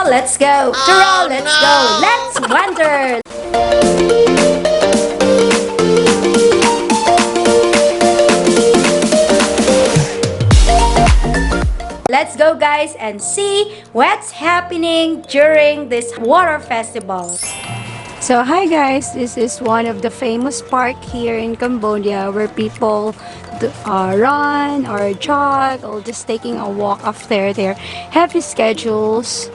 let's go. Turo, let's go. Let's wander. Let's go guys and see what's happening during this water festival. So hi guys, this is one of the famous park here in Cambodia where people run or jog or just taking a walk after their heavy schedules.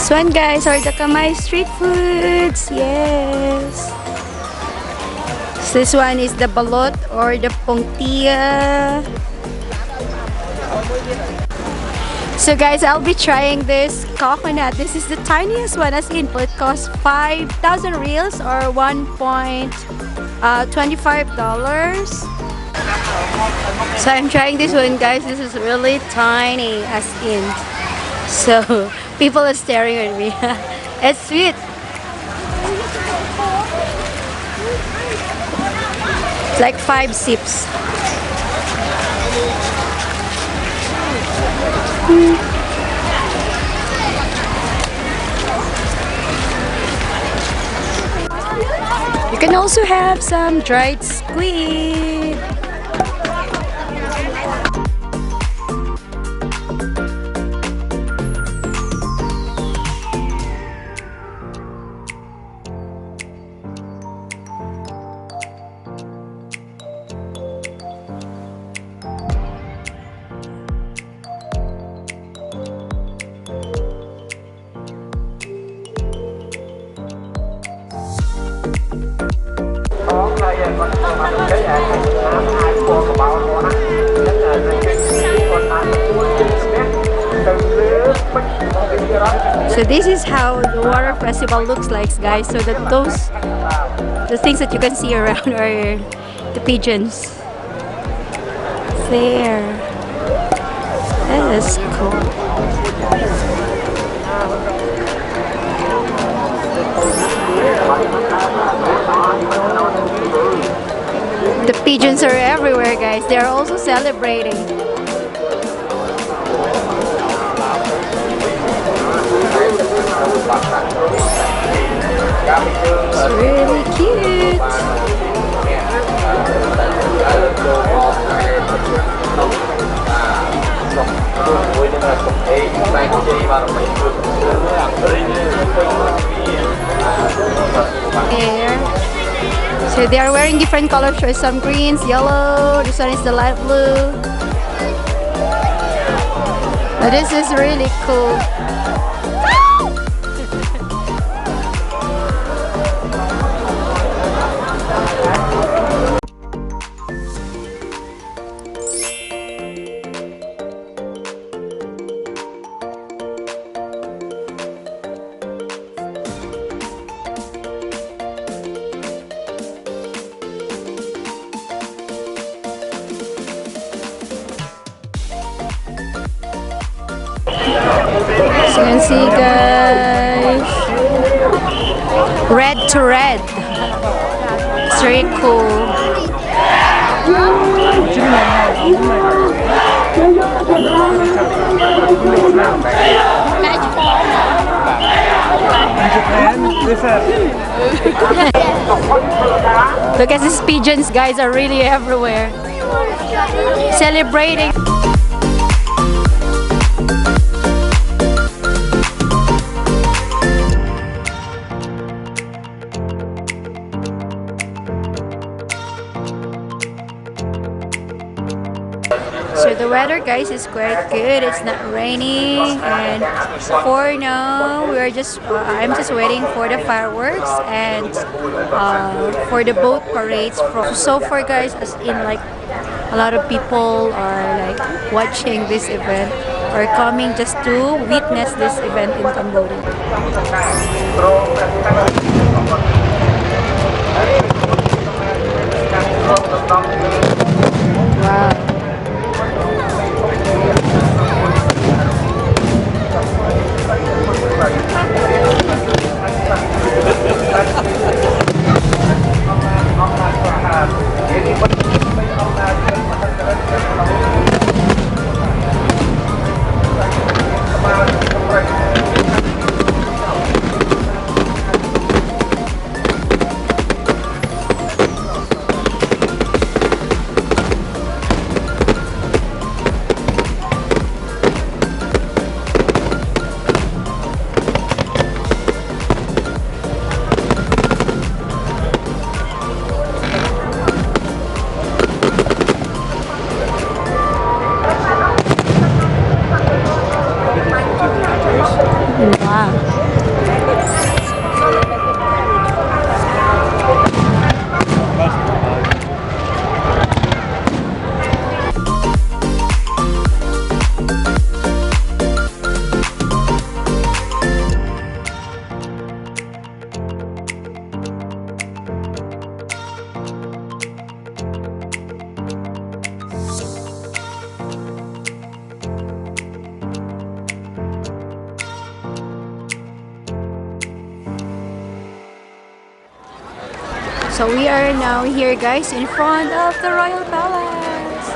This one guys are the Kamay street foods. Yes. This one is the balot or the pongtia. So guys, I'll be trying this coconut. This is the tiniest one, as in it costs 5,000 reals or $1.25. So I'm trying this one guys. This is really tiny, as in. So people are staring at me. It's sweet. It's like 5 sips. You can also have some dried squid. So this is how the water festival looks like guys. So that the things that you can see around are the pigeons. There. That is cool. The pigeons are everywhere guys. They are also celebrating. It's really cute. Here. So they are wearing different colors. So some greens, yellow. This one is the light blue. But this is really cool. So you can see guys, red to red. It's very cool. Look at these pigeons guys, are really everywhere celebrating. So the weather guys is quite good. It's not raining, and for now we are just I'm just waiting for the fireworks and for the boat parades. So far guys, as in like a lot of people are like watching this event or coming just to witness this event in Cambodia. So we are now here, guys, in front of the Royal Palace.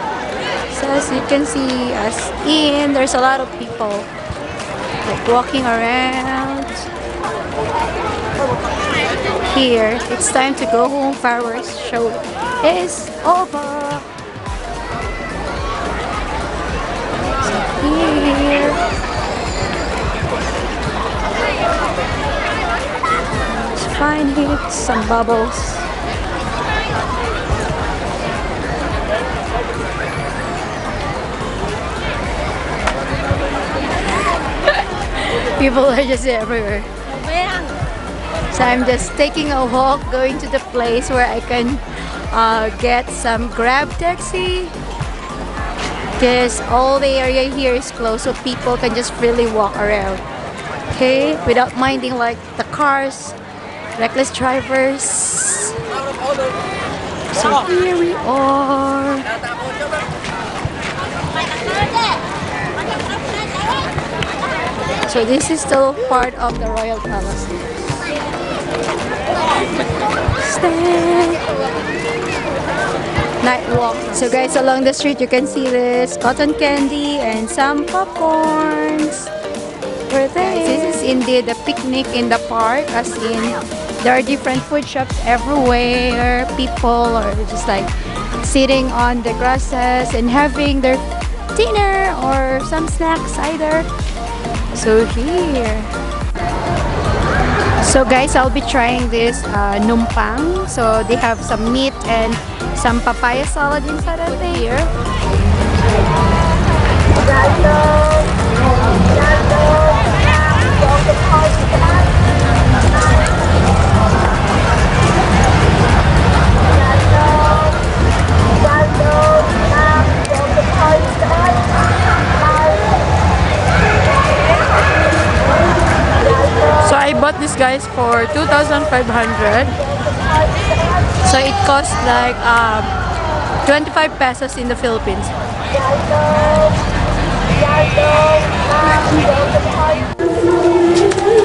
So as you can see us in, there's a lot of people like walking around. Here, it's time to go home. Fireworks show is over. So here, let's find here some bubbles. People are just everywhere. So I'm just taking a walk, going to the place where I can get some Grab taxi. Because all the area here is closed, so people can just freely walk around. Okay, without minding like the cars, reckless drivers. So here we are. So this is still part of the Royal Palace. Night walk. So guys, along the street you can see this cotton candy and some popcorns. This is indeed a picnic in the park, as in there are different food shops everywhere. People are just like sitting on the grasses and having their dinner or some snacks either. So here. So guys, I'll be trying this numpang. So they have some meat and some papaya salad inside of here. So I bought this guys for 2,500. So it costs like 25 pesos in the Philippines.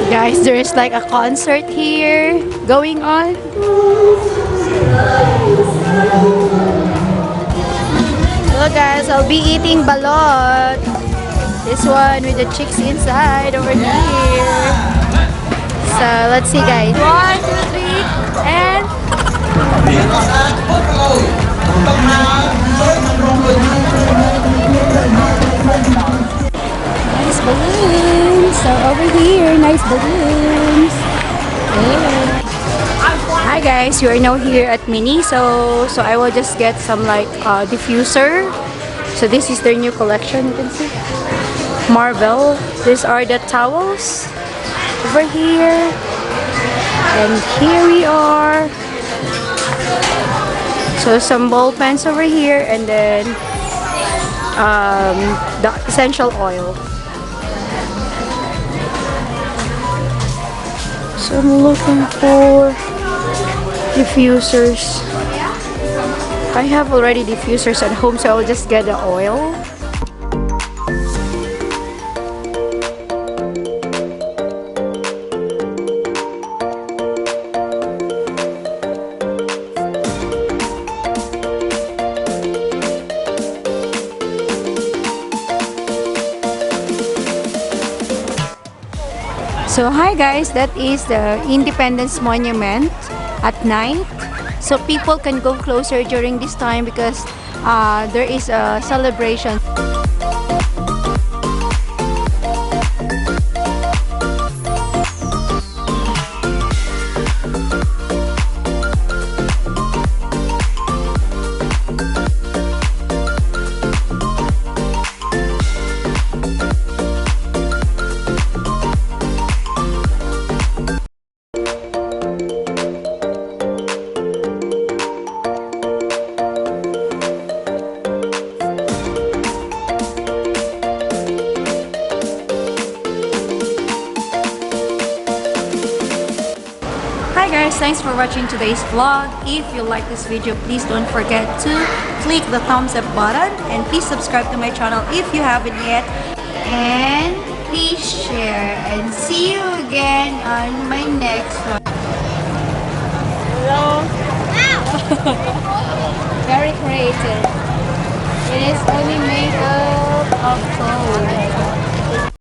Guys, there is like a concert here going on. Hello guys, I'll be eating balot. This one with the chicks inside over here. So let's see guys. 1, 2, 3, and nice balloons. So over here, nice balloons. Yeah. Hi guys, you are now here at Mini. So I will just get some like diffuser. So this is their new collection. You can see Marvel. These are the towels over here, and here we are. So some ball pens over here, and then the essential oil. So I'm looking for diffusers. I have already diffusers at home, so I'll just get the oil. So hi guys, that is the Independence Monument at night. So people can go closer during this time because there is a celebration. Hi guys, thanks for watching today's vlog. If you like this video, please don't forget to click the thumbs up button and please subscribe to my channel if you haven't yet. And please share, and see you again on my next one. Hello. Very creative. It is only made of coal.